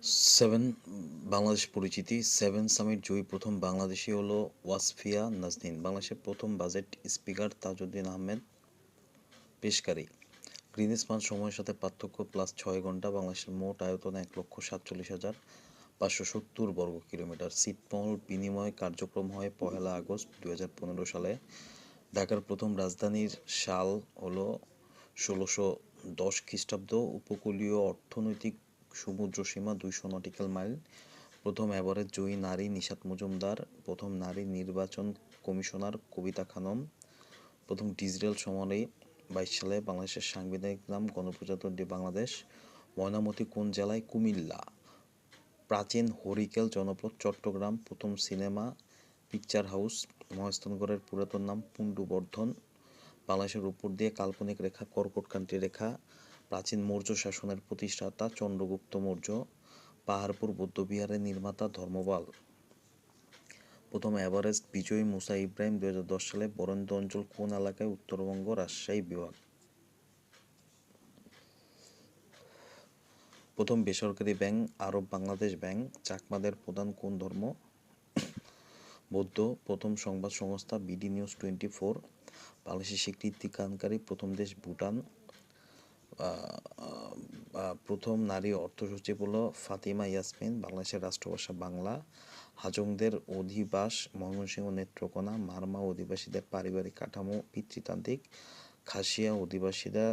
Seven Bangladesh পরিচিতি। Seven summit জয়ী প্রথম বাংলাদেশি হলো ওয়াসফিয়া নাজনীন। বাংলাদেশের প্রথম বাজেট স্পিকার তাজউদ্দিন আহমেদ পেশকারি। গ্রিনিচ মান সময়ের সাথে পার্থক্য +6 ঘন্টা। বাংলাদেশের মোট আয়তন 1,47,570 বর্গ কিলোমিটার। ছিটমহল বিনিময় কার্যক্রম হয় 1 আগস্ট 2015 সালে। ঢাকার প্রথম রাজধানীর সাল হলো 1610 খ্রিস্টাব্দ। উপকূলীয় অর্থনৈতিক সমুদ্রসীমা 200 নটিক্যাল মাইল। প্রথম এভারেস্ট জয়ী নারী নিশাত মজুমদার। প্রথম নারী নির্বাচন কমিশনার কবিতা খানম। প্রথম ডিজিটাল সমরে 22 সালে। বাংলাদেশের সাংবিধানিক নাম গণপ্রজাতন্ত্রী বাংলাদেশ। ময়নামতি কোন জেলায়? কুমিল্লা। প্রাচীন হরিকেল জনপদ চট্টগ্রাম। প্রথম সিনেমা পিকচার হাউস মহাস্থানগড়ের পুরাতন নাম পুণ্ড্রবর্ধন। বাংলাদেশের উপর দিয়ে কাল্পনিক রেখা কর্কটক্রান্তি রেখা। প্রাচীন মৌর্য শাসনের প্রতিষ্ঠাতা চন্দ্রগুপ্ত মৌর্য। পাহাড়পুর বৌদ্ধবিহারের নির্মাতা ধর্মপাল। প্রথম এভারেস্ট বিজয়ী মুসা ইব্রাহিম 2010 সালে। বরেন্দ্র অঞ্চল কোন এলাকায়? উত্তরবঙ্গ, রাজশাহী বিভাগ। প্রথম বেসরকারি ব্যাংক আরব বাংলাদেশ ব্যাংক। চাকমাদের প্রধান কোন ধর্ম? বৌদ্ধ। প্রথম সংবাদ সংস্থা বিডি নিউজ 24। বাংলাদেশের স্বীকৃতিকানকারী প্রথম দেশ ভুটান। প্রথম নারী অর্থসচিব হল ফাতিমা ইয়াসমিন। বাংলাদেশের রাষ্ট্রভাষা বাংলা। হাজংদের অধিবাস ময়মনসিংহ নেত্রকোনা। মারমা অধিবাসীদের পারিবারিক কাঠামো পিতৃতান্ত্রিক। খাসিয়া অধিবাসীরা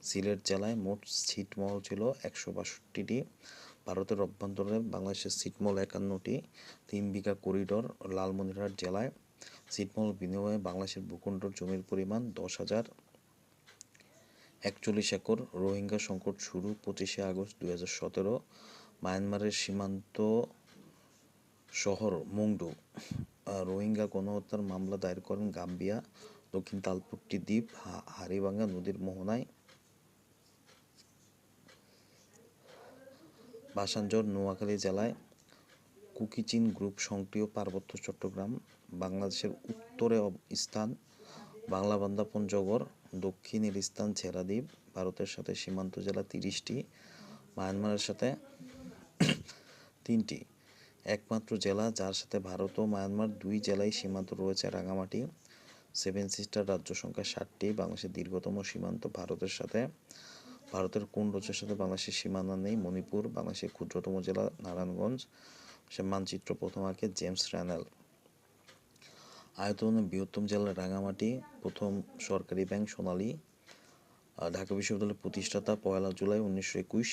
সিলেট জেলায়। মোট ছিটমহল ছিল 162টি। ভারতের অভ্যন্তরে বাংলাদেশের ছিটমহল 51টি। 3 বিঘা করিডোর লালমনিরহাট জেলায়। ছিটমহল বিনিময়ে বাংলাদেশের ভূখণ্ডের জমির পরিমাণ 10,041 একর। রোহিঙ্গা সংকট শুরু 25 আগস্ট 2017। মায়ানমারের সীমান্ত শহর মংডু। রোহিঙ্গা গণহত্যার মামলা দায়ের করেন গাম্বিয়া। দক্ষিণ তালপট্টি দ্বীপ হাড়িভাঙ্গা নদীর মোহনায়। ভাসানজর নোয়াখালী জেলায়। কুকিচিন গ্রুপ সক্রিয় পার্বত্য চট্টগ্রাম। বাংলাদেশের উত্তরে স্থান বাংলাবান্ধা পঞ্চগড়। দক্ষিণের স্থান ছেড়াদ্বীপ। ভারতের সাথে সীমান্ত জেলা 30টি। মায়ানমারের সাথে 3টি। একমাত্র জেলা যার সাথে ভারত ও মায়ানমার 2 জেলায় সীমান্ত রয়েছে রাঙামাটি। সেভেন সিস্টার রাজ্য সংখ্যা 60টি। বাংলাদেশের দীর্ঘতম সীমান্ত ভারতের সাথে। ভারতের কোন রাজ্যের সাথে বাংলাদেশের সীমানা নেই? মণিপুর। বাংলাদেশের ক্ষুদ্রতম জেলা নারায়ণগঞ্জ। সে মানচিত্র প্রথম আঁকে জেমস র্যানেল। আয়তনে বৃহত্তম জেলা রাঙামাটি। প্রথম সরকারি ব্যাংক সোনালী। ঢাকা বিশ্ববিদ্যালয়ের প্রতিষ্ঠাতা 1 জুলাই 1921।